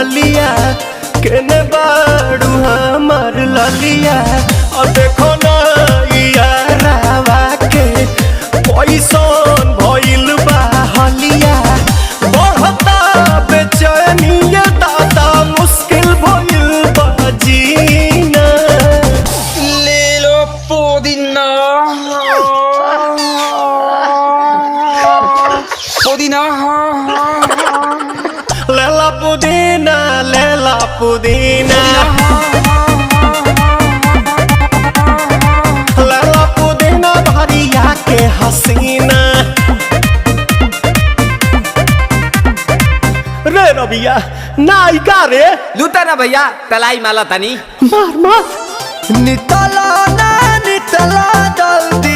गलिया केने बाड़ू हमार ललिया और देखो ना यारावा के पैसन भइल बा हलिया बढ़ता बेचैनिया दादा मुश्किल भइल बा जीना ले लो पुदीना पुदीना लेला पुदीना लेला पुदीना लेला पुदीना भरिया के हसीना रे रबिया नायिका रे लूटा ना भैया तलाई माला तनी मार मार नितला ना नितला जल्दी